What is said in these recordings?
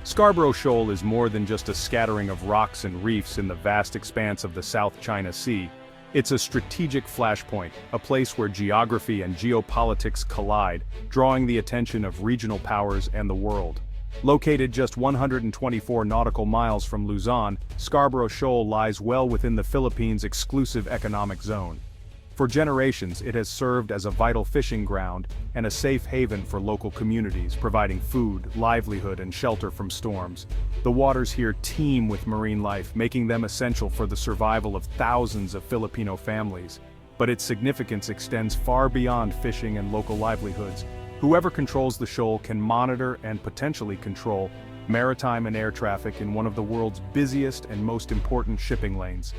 Scarborough Shoal is more than just a scattering of rocks and reefs in the vast expanse of the South China Sea. It's a strategic flashpoint, a place where geography and geopolitics collide, drawing the attention of regional powers and the world. Located just 124 nautical miles from Luzon, Scarborough Shoal lies well within the Philippines' exclusive economic zone. For generations, it has served as a vital fishing ground and a safe haven for local communities, providing food, livelihood, and shelter from storms. The waters here teem with marine life, making them essential for the survival of thousands of Filipino families. But its significance extends far beyond fishing and local livelihoods. Whoever controls the shoal can monitor and potentially control maritime and air traffic in one of the world's busiest and most important shipping lanes.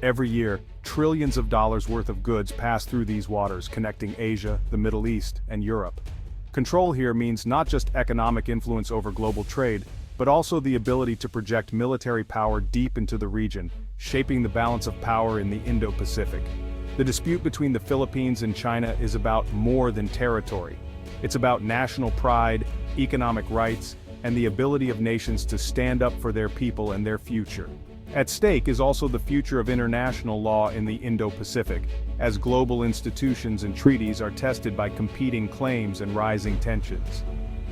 Every year, trillions of dollars worth of goods pass through these waters, connecting Asia, the Middle East, and Europe. Control here means not just economic influence over global trade, but also the ability to project military power deep into the region, shaping the balance of power in the Indo-Pacific. The dispute between the Philippines and China is about more than territory. It's about national pride, economic rights, and the ability of nations to stand up for their people and their future. At stake is also the future of international law in the Indo-Pacific, as global institutions and treaties are tested by competing claims and rising tensions.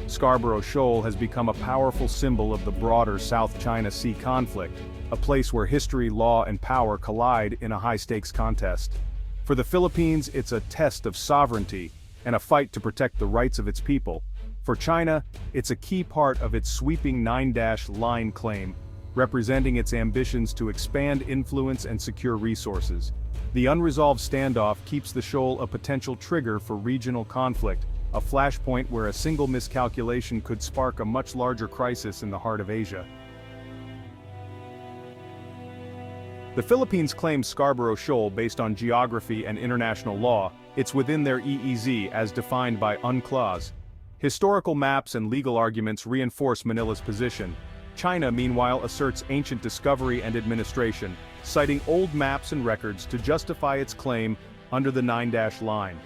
Scarborough Shoal has become a powerful symbol of the broader South China Sea conflict, a place where history, law, and power collide in a high-stakes contest. For the Philippines, it's a test of sovereignty and a fight to protect the rights of its people. For China, it's a key part of its sweeping nine-line claim, representing its ambitions to expand influence and secure resources. The unresolved standoff keeps the shoal a potential trigger for regional conflict, a flashpoint where a single miscalculation could spark a much larger crisis in the heart of Asia. The Philippines claims Scarborough Shoal based on geography and international law. It's within their EEZ as defined by UNCLOS. Historical maps and legal arguments reinforce Manila's position. China, meanwhile, asserts ancient discovery and administration, citing old maps and records to justify its claim under the nine-line.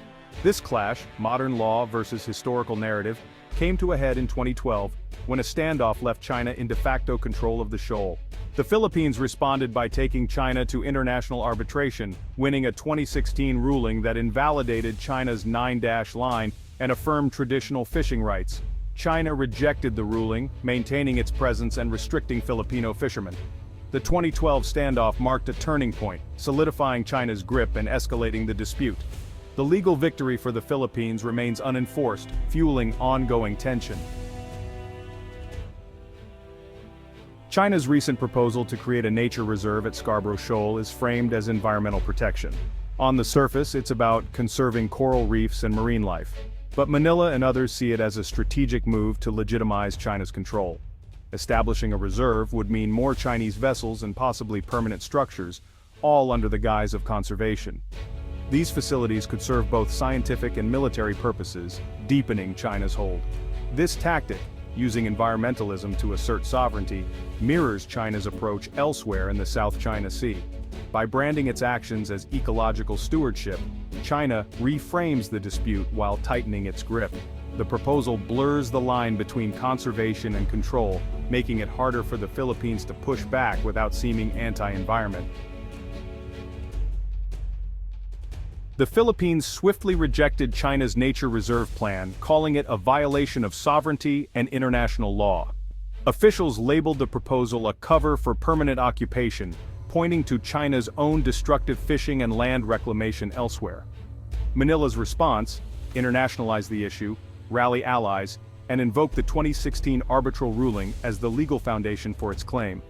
This clash, modern law versus historical narrative, came to a head in 2012, when a standoff left China in de facto control of the shoal. The Philippines responded by taking China to international arbitration, winning a 2016 ruling that invalidated China's nine-line and affirmed traditional fishing rights. China rejected the ruling, maintaining its presence and restricting Filipino fishermen. The 2012 standoff marked a turning point, solidifying China's grip and escalating the dispute. The legal victory for the Philippines remains unenforced, fueling ongoing tension. China's recent proposal to create a nature reserve at Scarborough Shoal is framed as environmental protection. On the surface, it's about conserving coral reefs and marine life. But Manila and others see it as a strategic move to legitimize China's control. Establishing a reserve would mean more Chinese vessels and possibly permanent structures, all under the guise of conservation. These facilities could serve both scientific and military purposes, deepening China's hold. This tactic, using environmentalism to assert sovereignty, mirrors China's approach elsewhere in the South China Sea. By branding its actions as ecological stewardship, China reframes the dispute while tightening its grip. The proposal blurs the line between conservation and control, making it harder for the Philippines to push back without seeming anti-environment. The Philippines swiftly rejected China's nature reserve plan, calling it a violation of sovereignty and international law. Officials labeled the proposal a cover for permanent occupation, pointing to China's own destructive fishing and land reclamation elsewhere. Manila's response, internationalize the issue, rally allies, and invoke the 2016 arbitral ruling as the legal foundation for its claim.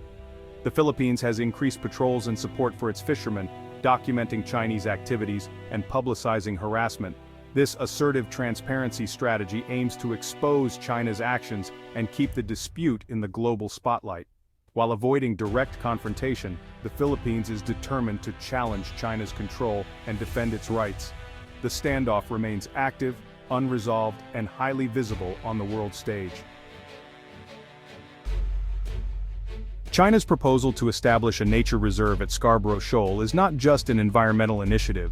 The Philippines has increased patrols and support for its fishermen, documenting Chinese activities and publicizing harassment. This assertive transparency strategy aims to expose China's actions and keep the dispute in the global spotlight. While avoiding direct confrontation, the Philippines is determined to challenge China's control and defend its rights. The standoff remains active, unresolved, and highly visible on the world stage. China's proposal to establish a nature reserve at Scarborough Shoal is not just an environmental initiative.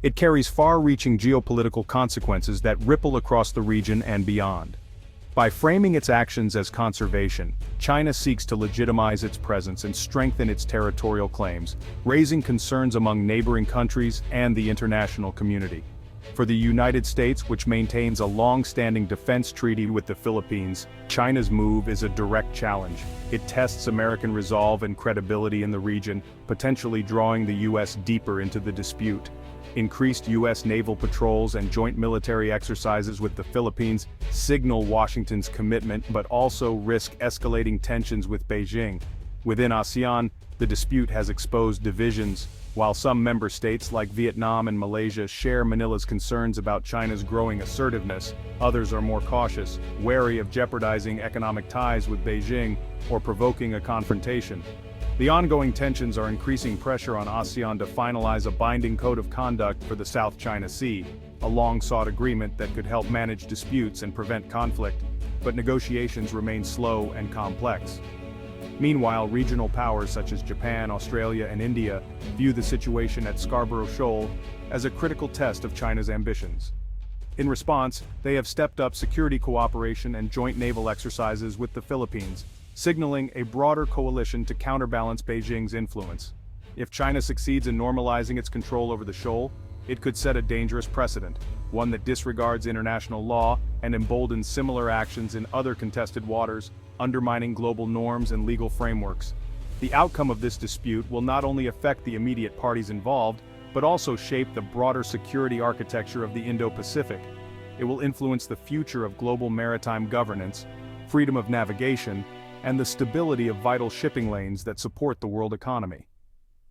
It carries far-reaching geopolitical consequences that ripple across the region and beyond. By framing its actions as conservation, China seeks to legitimize its presence and strengthen its territorial claims, raising concerns among neighboring countries and the international community. For the United States, which maintains a long-standing defense treaty with the Philippines, China's move is a direct challenge. It tests American resolve and credibility in the region, potentially drawing the U.S. deeper into the dispute. Increased U.S. naval patrols and joint military exercises with the Philippines signal Washington's commitment but also risk escalating tensions with Beijing. Within ASEAN, the dispute has exposed divisions. While some member states like Vietnam and Malaysia share Manila's concerns about China's growing assertiveness, others are more cautious, wary of jeopardizing economic ties with Beijing or provoking a confrontation. The ongoing tensions are increasing pressure on ASEAN to finalize a binding code of conduct for the South China Sea, a long-sought agreement that could help manage disputes and prevent conflict, but negotiations remain slow and complex. Meanwhile, regional powers such as Japan, Australia, and India view the situation at Scarborough Shoal as a critical test of China's ambitions. In response, they have stepped up security cooperation and joint naval exercises with the Philippines, signaling a broader coalition to counterbalance Beijing's influence. If China succeeds in normalizing its control over the shoal, it could set a dangerous precedent, one that disregards international law and emboldens similar actions in other contested waters, undermining global norms and legal frameworks. The outcome of this dispute will not only affect the immediate parties involved, but also shape the broader security architecture of the Indo-Pacific. It will influence the future of global maritime governance, freedom of navigation, and the stability of vital shipping lanes that support the world economy.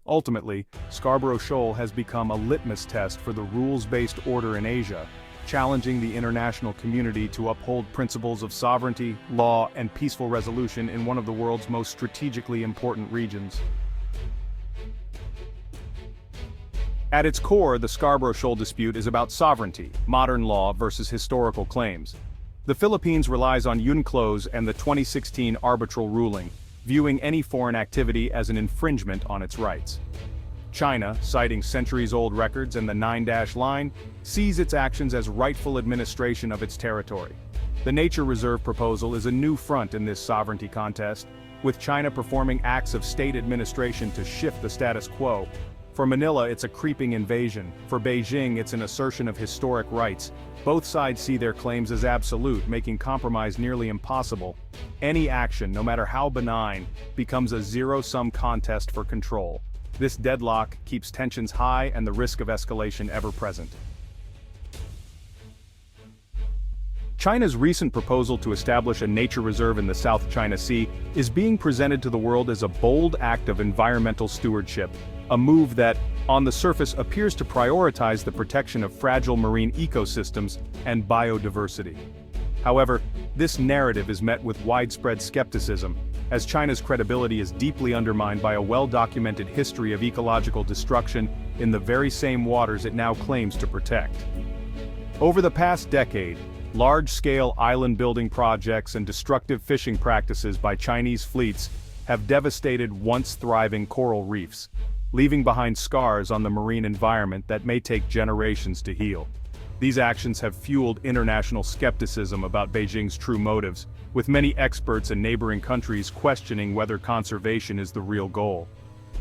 Ultimately, Scarborough Shoal has become a litmus test for the rules-based order in Asia, challenging the international community to uphold principles of sovereignty, law, and peaceful resolution in one of the world's most strategically important regions. At its core, the Scarborough Shoal dispute is about sovereignty, modern law versus historical claims. The Philippines relies on UNCLOS and the 2016 arbitral ruling, viewing any foreign activity as an infringement on its rights. China, citing centuries-old records and the 9-dash line, sees its actions as rightful administration of its territory. The Nature Reserve proposal is a new front in this sovereignty contest, with China performing acts of state administration to shift the status quo. For Manila, it's a creeping invasion. For Beijing, it's an assertion of historic rights. Both sides see their claims as absolute, making compromise nearly impossible. Any action, no matter how benign, becomes a zero-sum contest for control. This deadlock keeps tensions high and the risk of escalation ever present. China's recent proposal to establish a nature reserve in the South China Sea is being presented to the world as a bold act of environmental stewardship, a move that, on the surface, appears to prioritize the protection of fragile marine ecosystems and biodiversity. However, this narrative is met with widespread skepticism, as China's credibility is deeply undermined by a well-documented history of ecological destruction in the very same waters it now claims to protect. Over the past decade, large-scale island-building projects and destructive fishing practices by Chinese fleets have devastated once-thriving coral reefs, leaving behind scars on the marine environment that may take generations to heal. These actions have fueled international skepticism about Beijing's true motives, with many experts and neighboring countries questioning whether conservation is the real goal.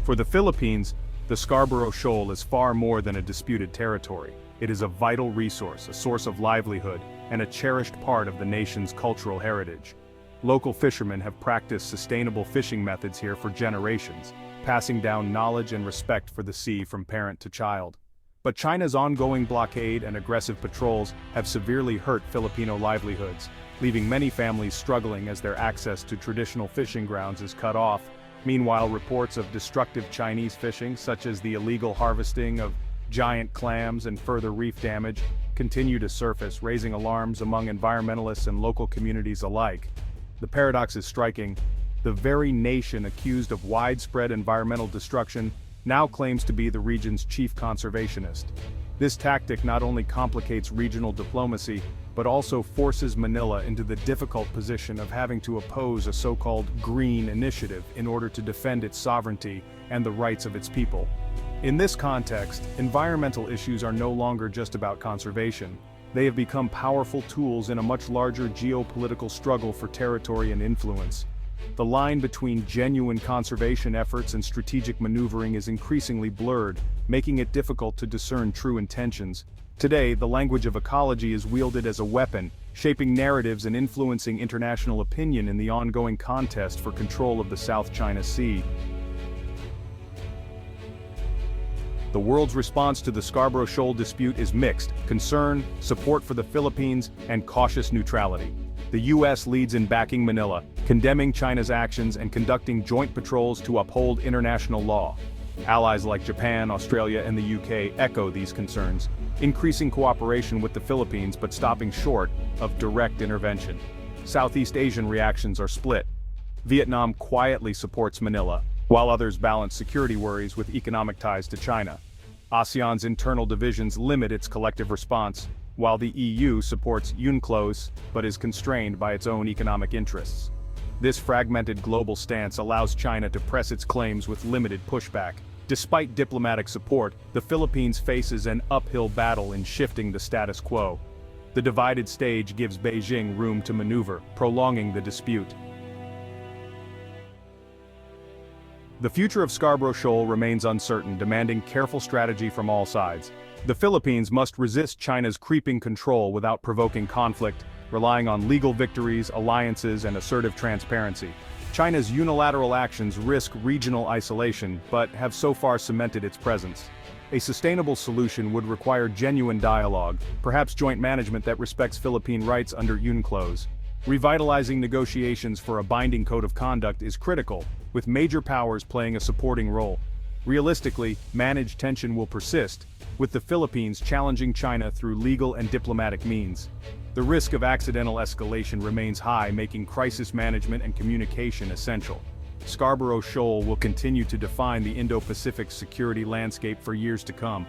For the Philippines, the Scarborough Shoal is far more than a disputed territory. It is a vital resource, a source of livelihood, and a cherished part of the nation's cultural heritage. Local fishermen have practiced sustainable fishing methods here for generations, passing down knowledge and respect for the sea from parent to child. But China's ongoing blockade and aggressive patrols have severely hurt Filipino livelihoods, leaving many families struggling as their access to traditional fishing grounds is cut off. Meanwhile, reports of destructive Chinese fishing, such as the illegal harvesting of giant clams and further reef damage, continue to surface, raising alarms among environmentalists and local communities alike. The paradox is striking. The very nation accused of widespread environmental destruction now claims to be the region's chief conservationist. This tactic not only complicates regional diplomacy, but also forces Manila into the difficult position of having to oppose a so-called green initiative in order to defend its sovereignty and the rights of its people. In this context, environmental issues are no longer just about conservation. they have become powerful tools in a much larger geopolitical struggle for territory and influence. The line between genuine conservation efforts and strategic maneuvering is increasingly blurred, making it difficult to discern true intentions. Today, the language of ecology is wielded as a weapon, shaping narratives and influencing international opinion in the ongoing contest for control of the South China Sea. The world's response to the Scarborough Shoal dispute is mixed: concern, support for the Philippines, and cautious neutrality. The U.S. leads in backing Manila, condemning China's actions and conducting joint patrols to uphold international law. Allies like Japan, Australia, and the UK echo these concerns, increasing cooperation with the Philippines but stopping short of direct intervention. Southeast Asian reactions are split. Vietnam quietly supports Manila, while others balance security worries with economic ties to China. ASEAN's internal divisions limit its collective response, while the EU supports UNCLOS but is constrained by its own economic interests. This fragmented global stance allows China to press its claims with limited pushback. Despite diplomatic support, the Philippines faces an uphill battle in shifting the status quo. The divided stage gives Beijing room to maneuver, prolonging the dispute. The future of Scarborough Shoal remains uncertain, demanding careful strategy from all sides. The Philippines must resist China's creeping control without provoking conflict, relying on legal victories, alliances, and assertive transparency. China's unilateral actions risk regional isolation, but have so far cemented its presence. A sustainable solution would require genuine dialogue, perhaps joint management that respects Philippine rights under UNCLOS. Revitalizing negotiations for a binding code of conduct is critical, with major powers playing a supporting role. Realistically, managed tension will persist, with the Philippines challenging China through legal and diplomatic means. The risk of accidental escalation remains high, making crisis management and communication essential. Scarborough Shoal will continue to define the Indo-Pacific security landscape for years to come.